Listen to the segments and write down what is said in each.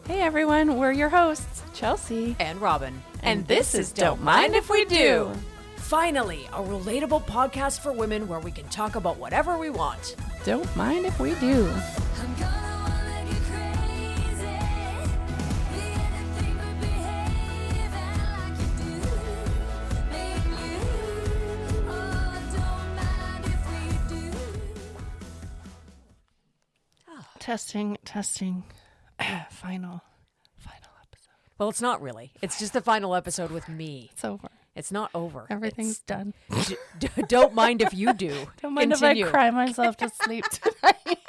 Hey everyone, we're your hosts, Chelsea and Robin. And this is Don't Mind If We Do. Finally, a relatable podcast for women where we can talk about whatever we want. Don't mind if we do. I'm gonna wanna get crazy. Be anything but behave like you do. Make you. Oh, don't mind if we do. Testing. Final episode. Well, it's not really. It's just the final episode with me. It's over. It's not over. Everything's done. Don't mind if you do. Don't mind Continue. if I cry myself to sleep tonight.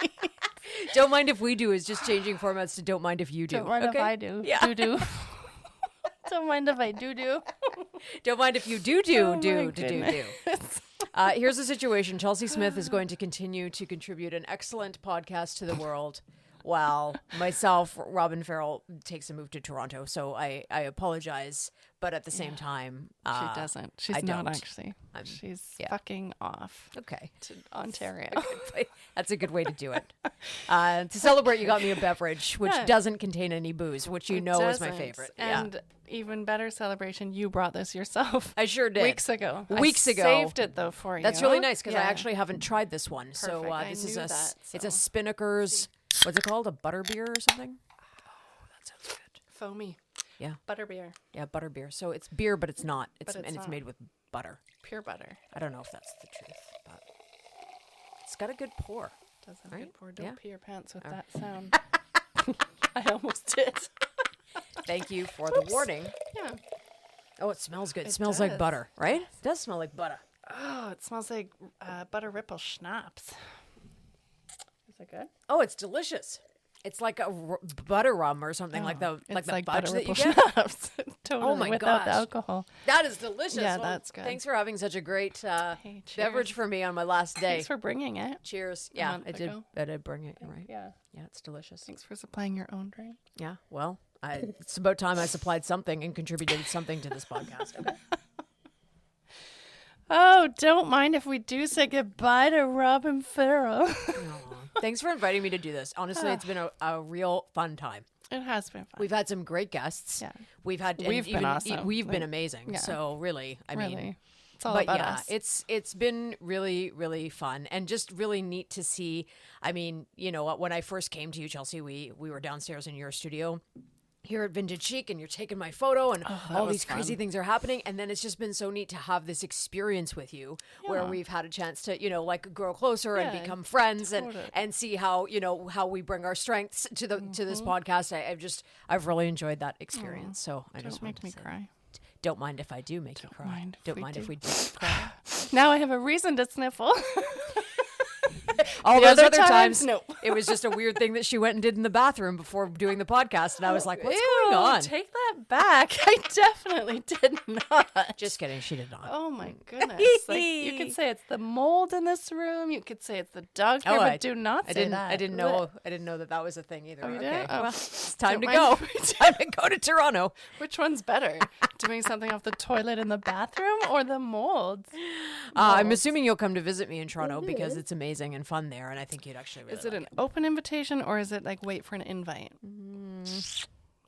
Don't mind if we do is just changing formats to don't mind if you do. Don't mind okay? if I do. Yeah. Do. Don't mind if I do. Don't mind if you do. Oh my goodness. Here's the situation. Chelsea Smith is going to continue to contribute an excellent podcast to the world, while myself, Robin Farrell, takes a move to Toronto. So I apologize, but at the same time, She doesn't. She's I not don't. actually. She's yeah. fucking off Okay. to Ontario. That's a good way to do it. To celebrate, you got me a beverage, which Yeah. doesn't contain any booze, which you know is my Doesn't. favorite. And even better celebration, you brought this yourself. I sure did. Weeks ago. Weeks I ago. saved it though for you. That's really nice because I Yeah. actually haven't tried this one. So Perfect. I this is knew a that, it's a so. Spinnaker's. What's it called? A butter beer or something? Oh, that sounds good. Foamy. Yeah. Butterbeer. Yeah, butter beer. So it's beer, but it's not. It's But it's and it's not. made with butter. Pure butter. I don't know if that's the truth, but it's got a good pour. Does have Right? good pour. Don't Yeah. pee your pants with that sound. I almost did. Thank you for the warning. Yeah. Oh, it smells good. It It smells like does. butter, right? It does smell like butter. Oh, it smells like butter ripple schnapps. Is that good? Oh, it's delicious. It's like a butter rum or something like the It's like the fudge butter that you ripple get. schnapps. Totally. Oh my without the gosh. alcohol. That is delicious. Yeah, Well, that's good. Thanks for having such a great Hey, beverage cheers. for me on my last day. Thanks for bringing it. Cheers. Yeah, month I did. ago. I did bring it. You're right. Yeah. Yeah, it's delicious. Thanks for supplying your own drink. Yeah. Well, it's about time I supplied something and contributed something to this podcast. Okay. Oh, don't mind if we do say goodbye to Robin Farrell. Aw. Thanks for inviting me to do this. Honestly, it's been a real fun time. It has been fun. We've had some great guests. Yeah. We've had. and We've been awesome. We've been Like, amazing. yeah. So really, I mean. Really. It's all But about yeah, us. it's been really, really fun and just really neat to see. I mean, you know, when I first came to you, Chelsea, we were downstairs in your studio here at Vintage Chic, and you're taking my photo, and all was these crazy fun. things are happening. And then it's just been so neat to have this experience with you, where Yeah. we've had a chance to, you know, like grow closer and Yeah, become friends, totally. and see how, you know, how we bring our strengths to the to this podcast. I've really enjoyed that experience. So I just Don't wanted make me to say, cry. don't mind if I do make you cry. mind if Don't we mind if do. we do cry. Now I have a reason to sniffle. All The those other other times, times, no. it was just a weird thing that she went and did in the bathroom before doing the podcast, and I was like, "What's Ew, going on?" Take that back. I definitely did not. Just kidding, she did not. Oh my goodness. Like, you could say it's the mold in this room. You could say it's the dog hair, but do not say that. I didn't know. I didn't know that was a thing either. Oh, you Okay, didn't? Oh. well, it's time to Don't go. mind. It's time to go to Toronto. Which one's better? Doing something off the toilet in the bathroom or the mold? I'm assuming you'll come to visit me in Toronto because it's amazing and fun there, and I think you'd actually really Is it like an open invitation or is it like wait for an invite?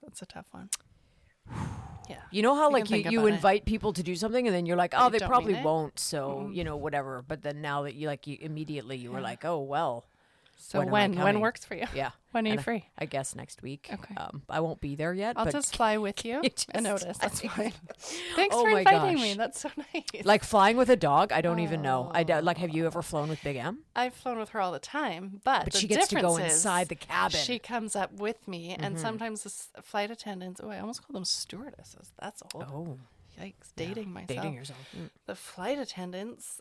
That's a tough one. Yeah. You know how We like can think you about it. invite people to do something and then you're like, oh, you they don't probably mean it? won't, so you know whatever. But then now that you immediately you were like, oh well. So When am I when coming? works for you? Yeah. When are you And free? I guess next week. Okay. I won't be there yet. I'll but just fly with you. You I just- notice. That's fine. Thanks Oh for my inviting gosh. me. That's so nice. like flying with a dog, I don't even know. Like, have you ever flown with Big M? I've flown with her all the time, but the she gets to go difference is inside the cabin. She comes up with me, and sometimes the flight attendants. Oh, I almost call them stewardesses. That's old. Oh, Yikes! Dating myself. dating yourself. The flight attendants,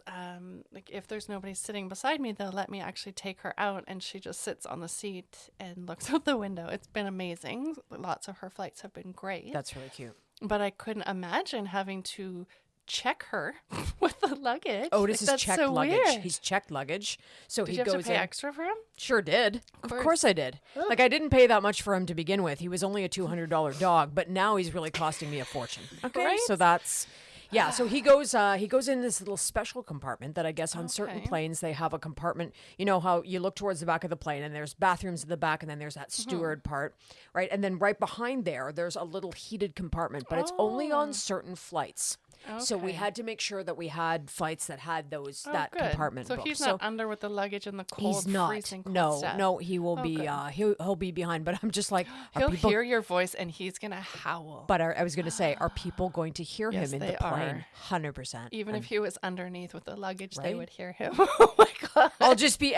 like if there's nobody sitting beside me, they'll let me actually take her out, and she just sits on the seat and looks out the window. It's been amazing. Lots of her flights have been great. That's really cute. But I couldn't imagine having to check her with the luggage. Otis is that's checked so luggage. weird. He's checked luggage. So Did he you have goes to pay in. extra for him? Sure did. Of course. course I did. Like I didn't pay that much for him to begin with. He was only a $200 dog, but now he's really costing me a fortune. Okay, Right? so that's Yeah, so he goes in this little special compartment that I guess on certain Okay. planes they have a compartment. You know how you look towards the back of the plane and there's bathrooms in the back and then there's that steward part, right? And then right behind there's a little heated compartment, but it's only on certain flights. So we Okay. had to make sure that we had flights that had those Oh, that good. compartment So booked. he's not under with the luggage in the cold, He's not. freezing cold No, stuff. no, he will be. good. He'll be behind. But I'm just like, are He'll people? hear your voice and he's gonna howl. But I was going to say, are people going to hear Yes, him in they the plane? are. 100%. Even if he was underneath with the luggage, they Right? would hear him. Oh my god!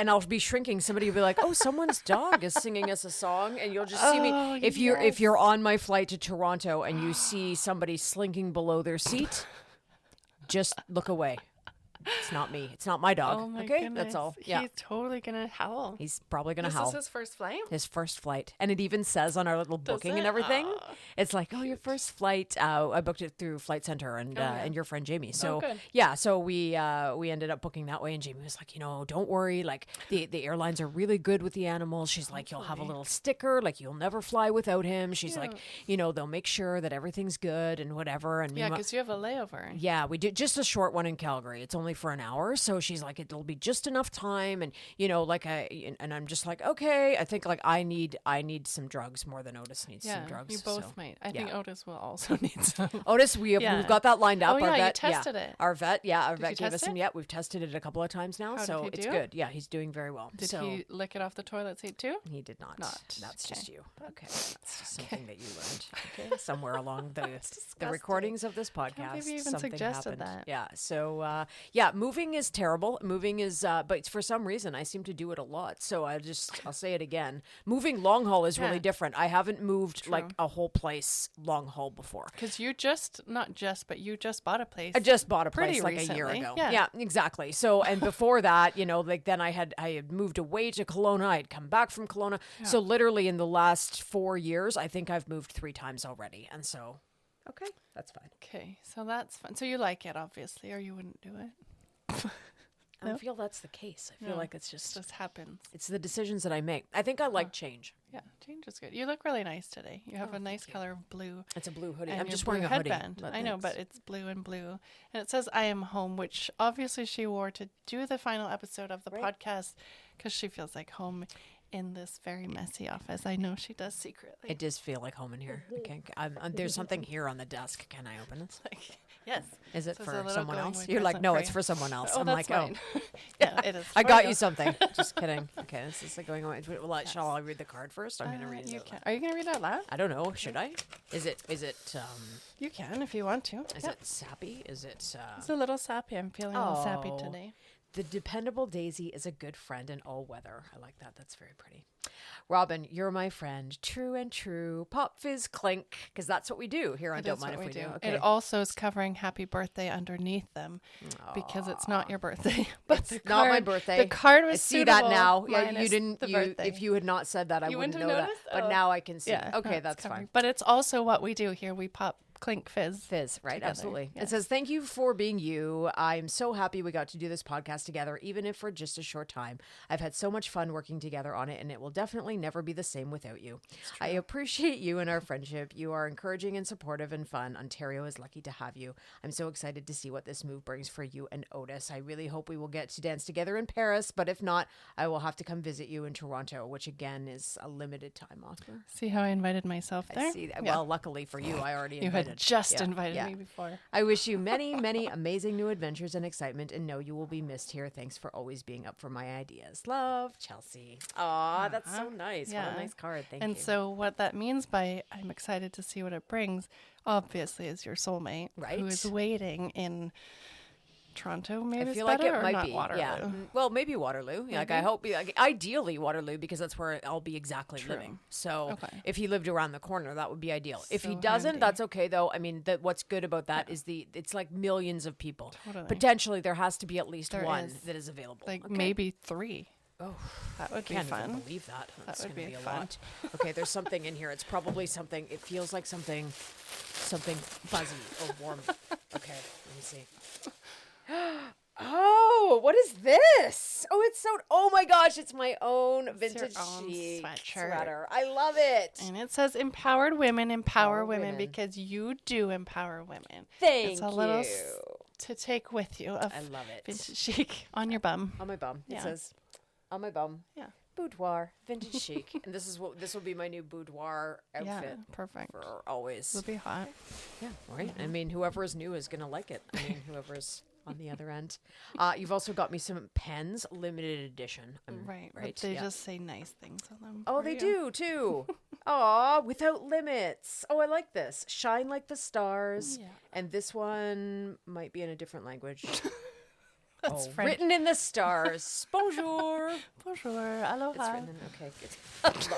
I'll be shrinking. Somebody will be like, "Oh, someone's dog is singing us a song," and you'll just see me. Oh, If you're on my flight to Toronto and you see somebody slinking below their seat, just look away. It's not me. It's not my dog. Oh my okay, goodness. that's all. Yeah, He's totally gonna howl. he's probably gonna This howl. is his first flight. His first flight, and it even says on our little booking and it? everything, Aw. it's like, "Oh, your first flight." I booked it through Flight Center and your friend Jamie. So good. yeah, so we ended up booking that way, and Jamie was like, "Don't worry, like the airlines are really good with the animals." She's like, "You'll have a little sticker, like you'll never fly without him." She's like, "They'll make sure that everything's good and whatever." And Yeah, because you have a layover. yeah, we did just a short one in Calgary. It's only for an hour, so she's like, it'll be just enough time, and and I'm just like, okay. I think like I need some drugs more than Otis needs Yeah, some drugs. you both so. might. I yeah. think Otis will also need some. Otis, Yeah. we've got that lined up. Oh, Our yeah, you vet, tested it. Our vet, our Did vet you gave us test some. it? Yeah, we've tested it a couple of times now, How did so he it's do? good. Yeah, he's doing very well. Did so he lick it off the toilet seat too? he did not. Not. That's Okay. just you. Okay, that's just something that you learned. Okay, somewhere along the recordings of this podcast. believe you even something suggested happened. that. Yeah. So moving is terrible. Moving is, but for some reason I seem to do it a lot. So I'll say it again. Moving long haul is really Yeah. different. I haven't moved like a whole place long haul before. Because you just bought a place. I just bought a pretty place like a year recently. ago. Yeah. Exactly. So, and before that, then I had moved away to Kelowna. I'd come back from Kelowna. So literally in the last 4 years, I think I've moved 3 times already. And so, okay, that's fine. Okay, so that's fun. So you like it, obviously, or you wouldn't do it. I don't feel that's the case. I feel No, like it's It just, just happens. it's the decisions that I make. I think I like change. Yeah, change is good. You look really nice today. You have a nice color of blue. It's a blue hoodie. And I'm your just blue wearing a hoodie. headband. I know, but it's blue and blue. And it says I am home, which obviously she wore to do the final episode of the podcast because she feels like home in this very messy office. I know she does secretly. It does feel like home in here. Okay, there's something here on the desk. Can I open it? Yes. Is it So it's a for little someone going else? away You're like, present no, for it's you. for someone else. Oh, I'm that's like, fine. Yeah, it is. I For got you. you something. Just kidding. Okay, this is like going away. Shall I read the card first? I'm gonna read it. You out can. loud. Are you gonna read out loud? I don't know. Should I? Is it You can if you want to. is Yeah. it sappy? Is it It's a little sappy. I'm feeling a little sappy Oh. today. The dependable Daisy is a good friend in all weather. I like that. That's very pretty. Robin, you're my friend. True and true. Pop fizz clink. Because that's what we do here on It Don't is Mind what If We Do. It also is covering happy birthday underneath them because it's not your birthday. But It's the not my card- birthday. The card was I see that suitable now. Yeah, you minus didn't. the You, birthday. if you had not said that, I You wouldn't wouldn't know have that. noticed? But Oh. now I can see. Yeah, no, Okay, it's that's covering. fine. But it's also what we do here. We pop clink fizz. Fizz, right? together. Absolutely. It Yes. says, "Thank you for being you. I'm so happy we got to do this podcast together, even if for just a short time. I've had so much fun working together on it, and it will definitely never be the same without you. I appreciate you and our friendship. You are encouraging and supportive and fun. Ontario is lucky to have you. I'm so excited to see what this move brings for you and Otis. I really hope we will get to dance together in Paris, but if not, I will have to come visit you in Toronto, which again is a limited time offer." See how I invited myself there? I see that. Yeah. Well, luckily for you, I already You invited. had just Yeah, invited yeah. me before. I wish you many, many amazing new adventures and excitement, and know you will be missed here. Thanks for always being up for my ideas. Love, Chelsea. Aw, that's so nice. What Yeah. a nice card. Thank And you. so what that means by I'm excited to see what it brings, obviously, is your soulmate, Right. who is waiting in Toronto. Maybe I feel it's like better, it or might not be. Waterloo. Yeah. Well, maybe Waterloo. Yeah, like I hope, like, ideally Waterloo, because that's where I'll be exactly living. So Okay. if he lived around the corner, that would be ideal. If he So doesn't, handy. that's okay though. I mean, what's good about that is it's like millions of people. Totally. Potentially, there has to be at least There one is. that is available. Like Okay. maybe 3. Oh, That would be can't even fun. believe that. That's would gonna be be a fun. lot. Okay, there's something in here. It's probably something. It feels like something fuzzy or warm. Okay, let me see. Oh, what is this? Oh, it's so. Oh my gosh, it's my own vintage own chic sweatshirt. sweater. I love it. And it says empowered women empower Empower women women. because you do empower women. Thank It's a little you. to take with you of I love it. vintage chic on your bum. On my bum. It Yeah. says, on my bum. Yeah. Boudoir, vintage chic, and this will be my new boudoir Yeah, outfit perfect. for always. It'll be hot. Yeah, right. I mean, whoever is new is gonna like it. I mean, whoever's on the other end. You've also got me some pens, limited edition. Right. Right. But they yeah. just say nice things on them. Oh, for they you. do too. Aw, without limits. Oh, I like this. Shine like the stars. Yeah. And this one might be in a different language. That's French. Written in the stars. Bonjour. Bonjour. Aloha. It's written in. Okay, good.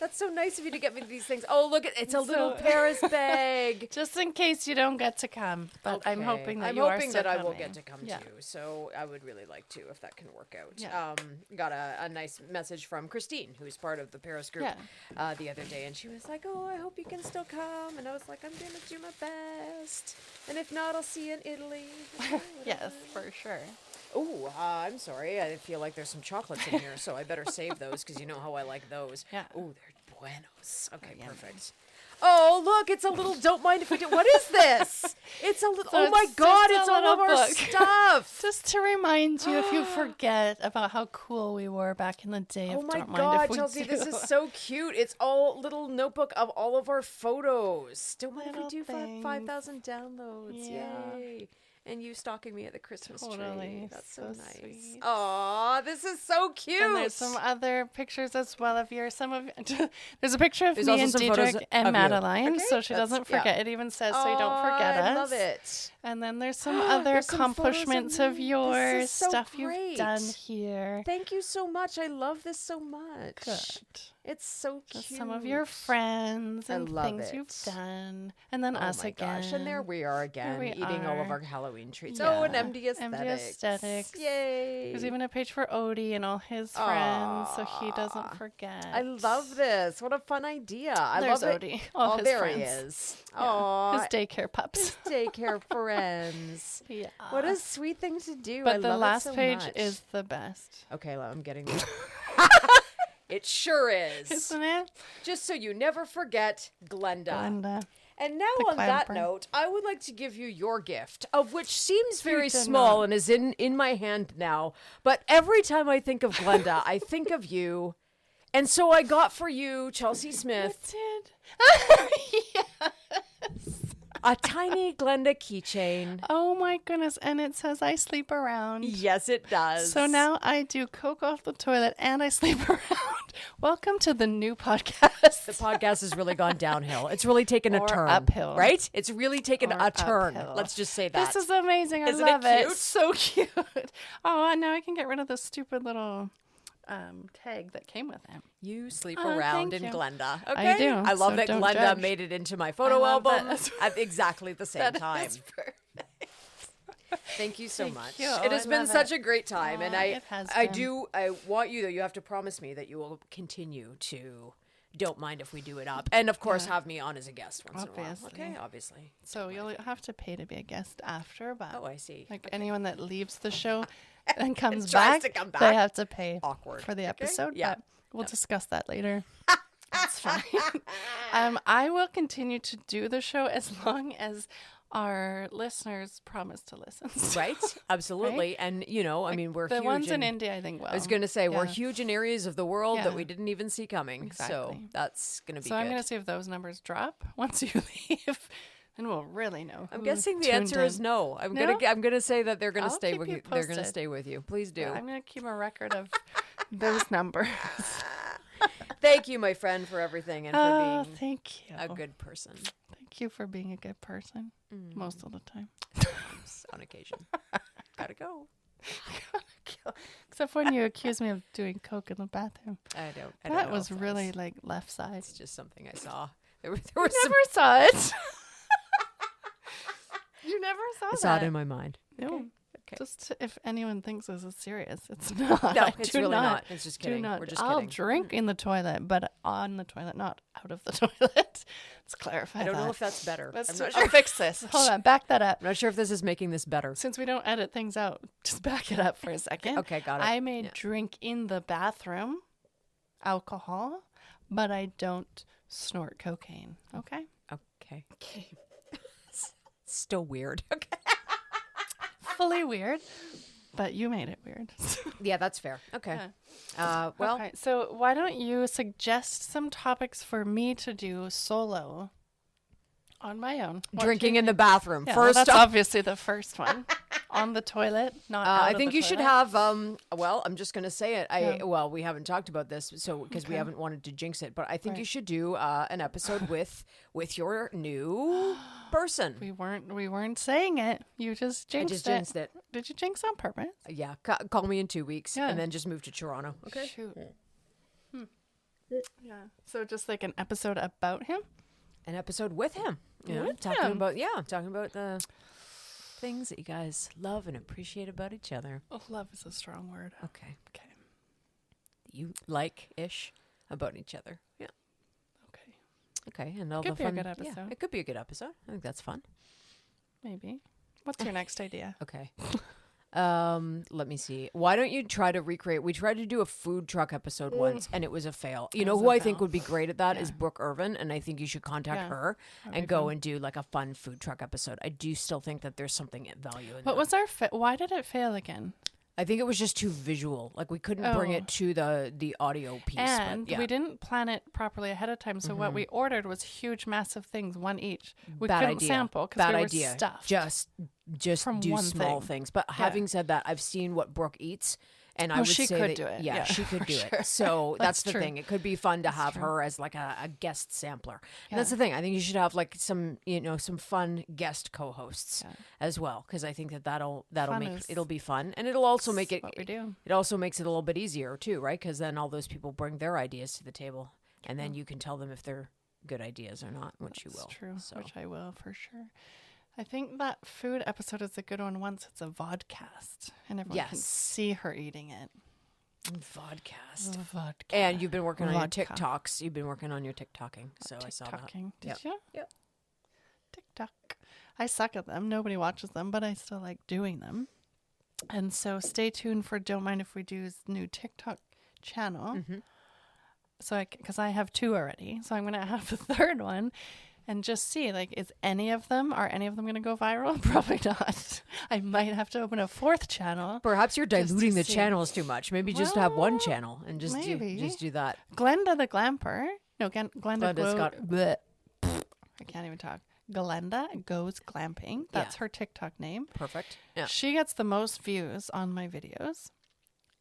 That's so nice of you to get me these things. Oh, look, it's a little Paris bag. Just in case you don't get to come, but I'm Okay. hoping that I'm you are hoping still that I will coming. get to come Yeah. too. So I would really like to if that can work out. Yeah. Got a nice message from Christine, who's part of the Paris group, the other day, and she was like, "Oh, I hope you can still come." And I was like, "I'm gonna do my best, and if not, I'll see you in Italy." Yes, for sure. Oh, I'm sorry. I feel like there's some chocolates in here, so I better save those because you know how I like those. Yeah. Oh, they're buenos. Okay, yummy. perfect. Oh, look, it's a little don't mind if we do. What is this? It's a little. So oh my it's God, just a it's all little of our book. stuff. Just to remind you, if you forget about how cool we were back in the day. Oh of my Don't Mind God, If We Chelsea, Do. this is so cute. It's all little notebook of all of our photos. Don't mind if we Little do things. 5,000 downloads. Yeah. Yay. And you stalking me at the Christmas tree. Totally. That's so, So nice. sweet. Aw, this is so cute. And there's some other pictures as well of your there's a picture of There's me also and some photos Diedrich and of you. Madeline, Okay, so she that's- doesn't yeah. forget. It even says so you don't forget us. I love it. And then there's some other There's some photos of accomplishments of, me. This yours, is so stuff great. you've done here. Thank you so much. I love this so much. Good. It's so Just cute. some of your friends I and love things it. you've done. And then Oh us my again. gosh, and there we are again, we eating all of are. our Halloween treats. Yeah. Oh, and MD MD Aesthetics. Aesthetics. Yay. There's even a page for Odie and all his friends, so he doesn't forget. I love this. What a fun idea. I There's love it. Odie. All Oh, his there friends. he is. Yeah, Oh, his daycare pups. daycare friends. Yeah. What a sweet thing to do. But I the love last it so page much. is the best, Okay, well, I'm getting there. It sure is. isn't it? Just so you never forget, Glenda. Glenda. And now The on that clamper. note, I would like to give you your gift, of which seems very did small not. and is in my hand now. But every time I think of Glenda, I think of you. And so I got for you, Chelsea Smith, a tiny Glenda keychain. Oh my goodness. And it says I sleep around. Yes, it does. So now I do coke off the toilet and I sleep around. Welcome to the new podcast. the podcast has really gone downhill. It's really taken a Or turn. uphill. Right? It's really taken Or a turn. uphill. Let's just say that. This is amazing. I Isn't it love it. cute? So cute. Oh, and now I can get rid of the stupid little tag that came with it. You sleep Oh, around thank in you. Glenda. I Okay? do, I love so that don't Glenda judge. made it into my photo love that album as at exactly the same That time. is perfect. Thank you so Thank much. you. It has I been love such it. a great time, and Aw, I it has I been. do I want you though. You have to promise me that you will continue to. Don't mind if we do it up, and of course have me on as a guest once in a while. Obviously. Okay, obviously. So you'll have to pay to be a guest after, but Oh, I see. like anyone that leaves the show and comes Tries back, to come they back. have to pay Awkward. for the Okay? episode. Yeah. But we'll discuss that later. That's fine. I will continue to do the show as long as our listeners promise to listen. So Right? Absolutely. And you know, I mean, we're the huge ones in in India, I think. Well, I was going to say we're yeah. huge in areas of the world that Yeah. we didn't even see coming. So Exactly. that's going to be So good. I'm going to see if those numbers drop once you leave, and we'll really know. I'm who guessing the tuned answer is in. no. I'm No? gonna say that they're gonna I'll stay keep with you you. They're gonna posted. stay with you. Please do. Yeah, I'm going to keep a record of those numbers. Thank you, my friend, for everything and Oh, for being thank you. a good person Thank you for being a good person most of the time. on occasion. Gotta go. Except when you accuse me of doing coke in the bathroom. I don't That know was if really like left side. It's just something I saw. There was some. Never saw it. You never saw I that. saw it in my mind. No. Just if anyone thinks this is serious, it's not. No, I it's do really not. It's just kidding. Do not. We're just I'll kidding. drink in the toilet, but on the toilet, not out of the toilet. Let's clarify I don't know that. if that's better. I'm Let's not I'll sure. fix this. Hold on, back that up. I'm not sure if this is making this better. Since we don't edit things out, just back it up for a second. Okay, got it. I may Yeah. drink in the bathroom alcohol, but I don't snort cocaine. Okay? Okay. Still weird. Okay. Fully weird, but you made it weird. Yeah, that's fair. Okay. Yeah. Well, Okay, so why don't you suggest some topics for me to do solo on my own? What drinking do you in the think? bathroom. Yeah, well, First that's off, obviously the first one. On the toilet, not out I of think the you should toilet. have well, I'm just going to say it. Well, we haven't talked about this so because we Okay. haven't wanted to jinx it, but I think you Right. should do an episode with your new person. We weren't saying it. You just I jinxed just it. jinxed it. Did you jinx on purpose? Yeah, call me in 2 weeks Yeah. and then just move to Toronto. Okay. Shoot. Yeah. So just like an episode about him? An episode with him. You know, With talking him. about the things that you guys love and appreciate about each other. Oh, love is a strong word. Okay. Okay. You like-ish about each other. Yeah. Okay. Okay. And all Could the be a fun. good Yeah, episode. it could be a good episode. I think that's fun. Maybe. What's your next idea? Okay. Let me see. Why don't you try to recreate? We tried to do a food truck episode once, and it was a fail. You It know was who a I think fail. would be great at that is Yeah. Brooke Irvin, and I think you should contact Yeah. her That'd and be go fun. and do like a fun food truck episode. I do still think that there's something at value in What that. was our why did it fail again? I think it was just too visual. Like we couldn't bring Oh. it to the audio piece. And but yeah. we didn't plan it properly ahead of time, so what we ordered was huge, massive things, one each. We Bad couldn't idea. sample because Bad we were idea. stuffed. Just from do one small thing. things. But having said that, I've seen what Brooke eats, and I Oh, would she say could that, do it. Yeah, Yeah, she could for do sure. it. So that's That's the true. thing. It could be fun to have true. her as like a guest sampler. And Yeah. that's the thing. I think you should have like some some fun guest co-hosts Yeah. as well, because I think that'll Fun make is- it'll be fun, and it'll also make it what we do. it also makes it a little bit easier too, right? Because then all those people bring their ideas to the table, and then you can tell them if they're good ideas or not, which you That's will. true, So. which I will for sure. I think that food episode is a good one once it's a vodcast and everyone can Yes. see her eating it. Vodcast. Vodka. And you've been working on your Vodka. TikToks. You've been working on your TikToking. So I saw that. TikToking. Did Yep. you? Yep. TikTok. I suck at them. Nobody watches them, but I still like doing them. And so stay tuned for Don't Mind If We Do's new TikTok channel. Mm-hmm. So because I have 2 already. So I'm going to have a 3rd one and just see, like, are any of them going to go viral? Probably not. I might have to open a 4th channel. Perhaps you're Just to diluting the see. channels too much. Maybe just have one Well, channel and just maybe. do that. Glenda the Glamper. No, Glenda Glenda's got- Bleh. I can't even talk. Glenda Goes Glamping. That's Yeah. her TikTok name. Perfect. Yeah. She gets the most views on my videos.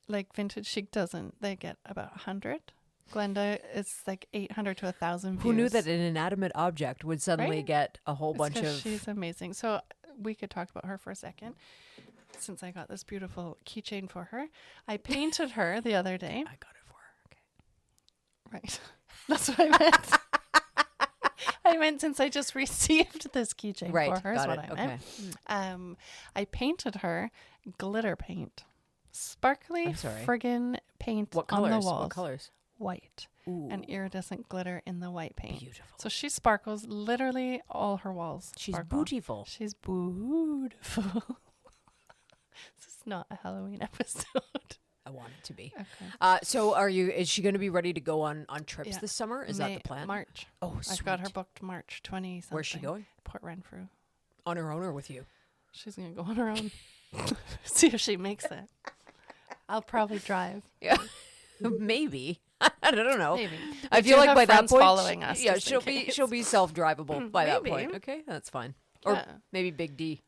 Like Vintage Chic doesn't. They get about 100. Glenda is like 800 to 1,000 views. Who knew that an inanimate object would suddenly Right? get a whole It's bunch 'cause of? She's amazing. So we could talk about her for a second. Since I got this beautiful keychain for her, I painted her the other day. I got it for her. Okay. Right. That's what I meant. I meant since I just received this keychain Right. for her is Got what it. I Okay. meant. I painted her glitter paint. Sparkly I'm sorry. friggin' paint What on colors? the walls. What colors? White. Ooh. And iridescent glitter in the white paint. Beautiful. So she sparkles literally all her walls. She's sparkle. beautiful. She's beautiful. This is not a Halloween episode. I want it to be. Okay. So is she going to be ready to go on trips Yeah. this summer? Is that the plan? March. Oh, I've got her sweet. booked March 20 something. Where's she going? Port Renfrew. On her own or with you? She's going to go on her own. See if she makes it. I'll probably drive. Yeah. Maybe. I don't know. Maybe. I We feel do like have by that friends point, following us, yeah, just in case. she'll be self-drivable by that Maybe. point. Okay, that's fine. Or Yeah. maybe Big D,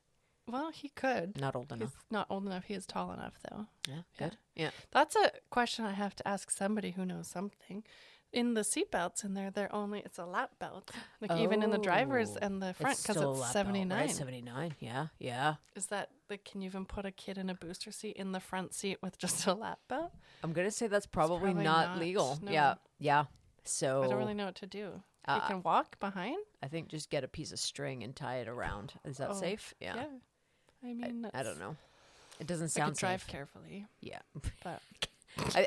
Well, he could. not old He's enough. not old enough. He is tall enough, though. Yeah, good. Yeah. That's a question I have to ask somebody who knows something. In the seatbelts in there, it's a lap belt. Like even in the driver's Oh, and the front, because still a it's lap belt, 79. right? 79. Yeah, yeah. Is that like? Can you even put a kid in a booster seat in the front seat with just a lap belt? I'm gonna say that's probably, probably not not, legal. no. Yeah, yeah. So I don't really know what to do. You Uh, can walk behind. I think just get a piece of string and tie it around. Is that Oh, safe? Yeah. I mean, I don't know. It doesn't I sound could drive safe. carefully, Yeah. but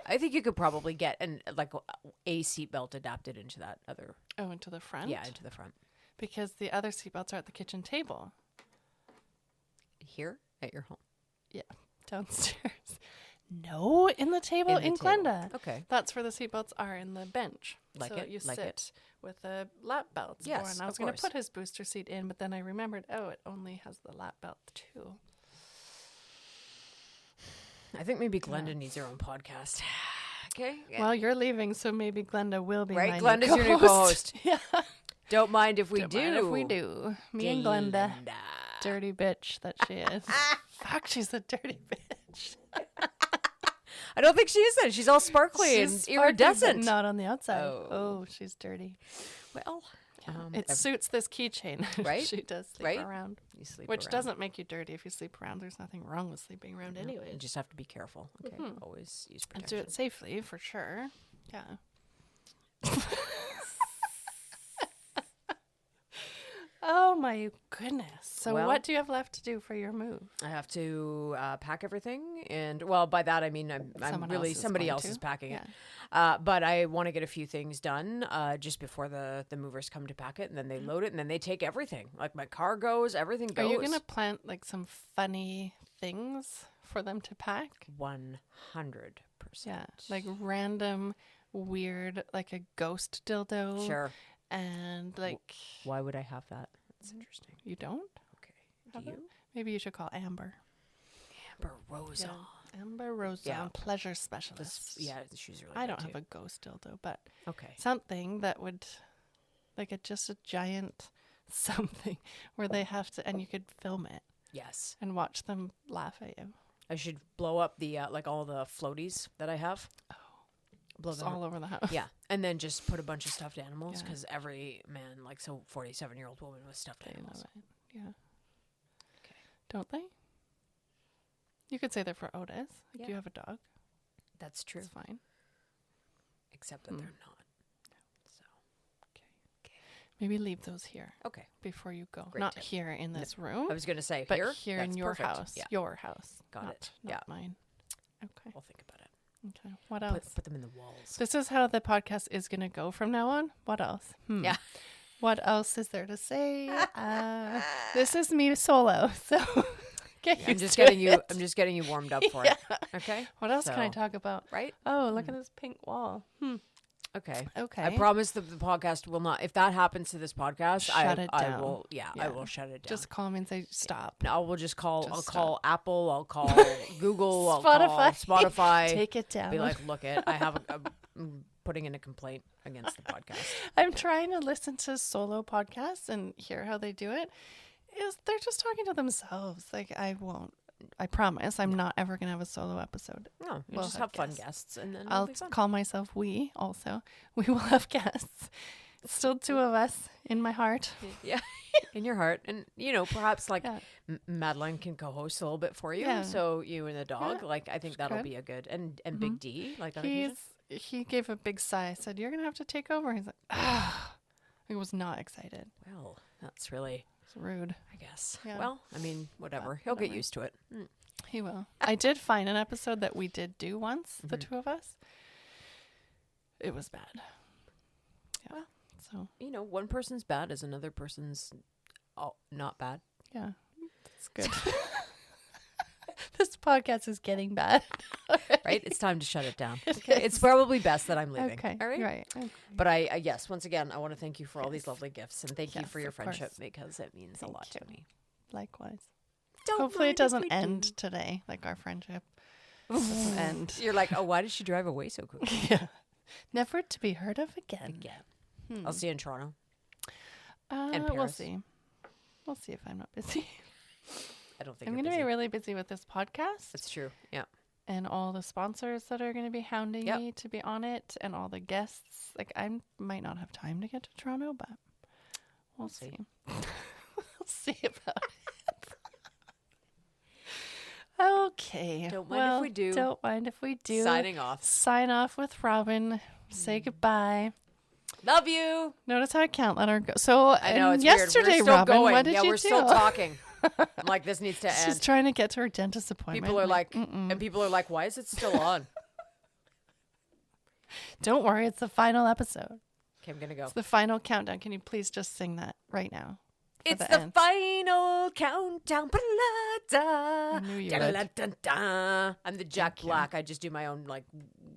I think you could probably get a seatbelt adapted into that other. into the front. Yeah, into the front. Because the other seatbelts are at the kitchen table. Here at your home. Yeah, downstairs. No, in the table in Glenda. Okay. That's where the seatbelts are in the bench. Like so it, you like sit it. with the lap belts. Yes, And I was of going to course. put his booster seat in, but then I remembered, it only has the lap belt too. I think maybe Glenda needs her own podcast. Okay. Well, you're leaving, so maybe Glenda will be Right, my Glenda's new your new co-host. Yeah. Don't mind if we Don't do. mind if we do. Me and Glenda. Dirty bitch that she is. Fuck, she's a dirty bitch. I don't think she is then. She's all sparkly She's and sparkly, iridescent. but not on the outside. Oh. Oh, she's dirty. Well, It suits this keychain. Right? She does sleep Right? around. you sleep Which around. doesn't make you dirty if you sleep around. There's nothing wrong with sleeping around anyway. You just have to be careful. Okay. Always use And protection. do it safely, for sure. Yeah. Oh my goodness. So Well- what do you have left to do for your move? I have to pack everything, and well, by that I mean somebody else is packing it. But I want to get a few things done just before the movers come to pack it, and then they load it, and then they take everything. Like my car goes, everything Are goes. you going to plant like some funny things for them to pack? 100%. Yeah. Like random, weird, like a ghost dildo. Sure. And like, Why would I have that? That's interesting. you don't? Okay. Have Do it? you? Maybe you should call Amber. Amber Rosa. Amber Rosa, Yeah. pleasure specialist. Yeah, she's really. I good don't have too. a ghost dildo, but Okay. something that would, like just a giant something where they have to, and you could film it Yes. and watch them laugh at you. I should blow up the like all the floaties that I have. Blow It's them all over the house. Yeah, and then just put a bunch of stuffed animals Yeah. because every man, like, so 47-year-old woman with stuffed They animals. love it. Yeah. Okay. Don't they? You could say they're for Otis. Like Yeah. you have a dog. That's true. It's fine. Except that they're not. So Maybe leave those here okay. before you go. Great Not tip. here in this room, I was gonna say but here, here in that's your perfect. house. Yeah, Your house. Got not, it. Not Yeah. mine. Okay. we'll think about it. Okay. What else? Put them in the walls. This is how the podcast is going to go from now on. What else? Yeah. What else is there to say? This is me solo. So get I'm used just to getting you. it. I'm just getting you warmed up for it. Okay. What else can I So- talk about? Right. Oh, look at this pink wall. Okay. Okay. I promise the podcast will not. If that happens to this podcast, Shut it I down. will. Yeah, I Yeah. will shut it down. Just call me and say stop. No, I will just call. Just I'll stop. call Apple. I'll call Google. I'll Spotify. call Spotify. Take it down. Be like, look it. I have. I'm putting in a complaint against the podcast. I'm trying to listen to solo podcasts and hear how they do it. They're just talking to themselves. Like I won't. I promise I'm not ever going to have a solo episode. No, you We'll just have have fun guests. guests, and then I'll it'll be fun. call myself we also. We will have guests. Still two of us in my heart. Yeah, in your heart, and perhaps like Yeah. Madeline can co-host a little bit for you. Yeah. So you and the dog, Yeah, like I think that'll could. be a good and Big D, like that. I think He gave a big sigh. I said, "You're going to have to take over." He's like, "Ah." He was not excited. well, that's really, It's rude. I guess. Yeah. Well, I mean, whatever. He'll get whatever. used to it. He will. I did find an episode that we did do once, the Mm-hmm. two of us. It was bad. Yeah. Well. So, One person's bad is another person's not bad. yeah. It's good. This podcast is getting bad. Right? It's time to shut it down. Okay. It's probably best that I'm leaving. Okay. All right. Right. Okay. But I yes, once again, I want to thank you for all these lovely gifts and thank you Yes, for your of friendship course. because it means a Thank lot to you. me. Likewise. Don't Hopefully mind it if doesn't we end do. today, like our friendship. Doesn't end. You're like, oh, why did she drive away so quickly? Yeah. Never to be heard of again. Again. I'll see you in Toronto. We'll Paris. see. We'll see if I'm not busy. I don't think I'm you're going to be busy. really busy with this podcast That's true. Yeah. and all the sponsors that are going to be hounding Yep. me to be on it and all the guests. Like, I might not have time to get to Toronto, but we'll see. We'll see about it. Okay. Don't mind if we do. Don't mind if we do. Signing off. Sign off with Robin. Say goodbye. Love you. Notice how I can't let her go. So I know and it's yesterday, weird. We're still Robin, going. what did yeah, you we're do? still talking. I'm like, this needs to She's end. trying to get to her dentist appointment. People are like, Mm-mm. and people are like, why is it still on? Don't worry, it's the final episode. Okay, I'm gonna go. It's the final countdown. Can you please just sing that right now? for It's the the end? final countdown. I knew you would. Da-da-da-da-da. I'm the Jack Thank you. Black. I just do my own like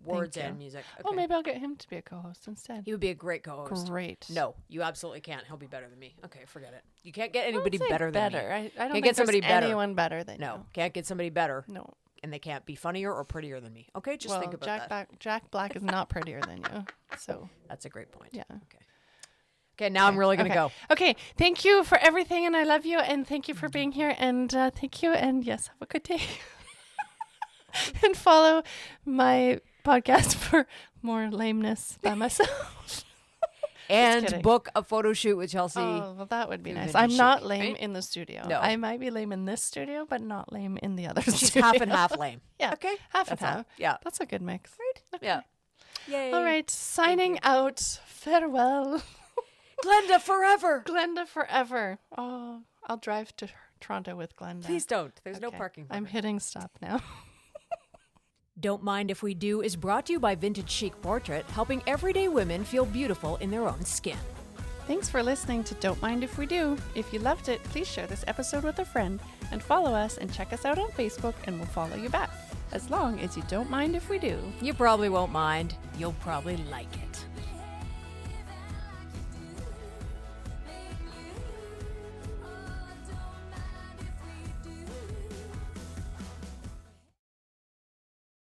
words Thank you. and music. Oh, Okay. maybe I'll get him to be a co-host instead. He would be a great co-host. Great. No, you absolutely can't. He'll be better than me. Okay, forget it. You can't get I won't anybody say better than me. I don't Can't think get somebody there's better. anyone better than No, you. can't get somebody better, No. and they can't be funnier or prettier than me. Okay, just Well, think about that. Jack Black is not prettier than you. So, That's a great point. yeah. Okay. Okay, now I'm really gonna Okay. go. Okay. Thank you for everything, and I love you, and thank you for being here, and thank you, and yes, have a good day. And follow my podcast for more lameness by myself. And kidding. book a photo shoot with Chelsea. Oh, well, that would be You're nice. vintage I'm not chic, lame right? in the studio. No. I might be lame in this studio, but not lame in the other She's studio. half and half lame. Yeah. Okay. Half and That's all. half. Yeah. That's a good mix. Right? Okay. Yeah. Yay. All right. Signing out. Farewell. Glenda forever. Glenda forever. Oh, I'll drive to Toronto with Glenda. Please don't. There's no Okay. parking. I'm hitting stop now. Don't Mind If We Do is brought to you by Vintage Chic Portrait, helping everyday women feel beautiful in their own skin. Thanks for listening to Don't Mind If We Do. If you loved it, please share this episode with a friend and follow us and check us out on Facebook, and we'll follow you back. As long as you don't mind if we do. You probably won't mind. You'll probably like it.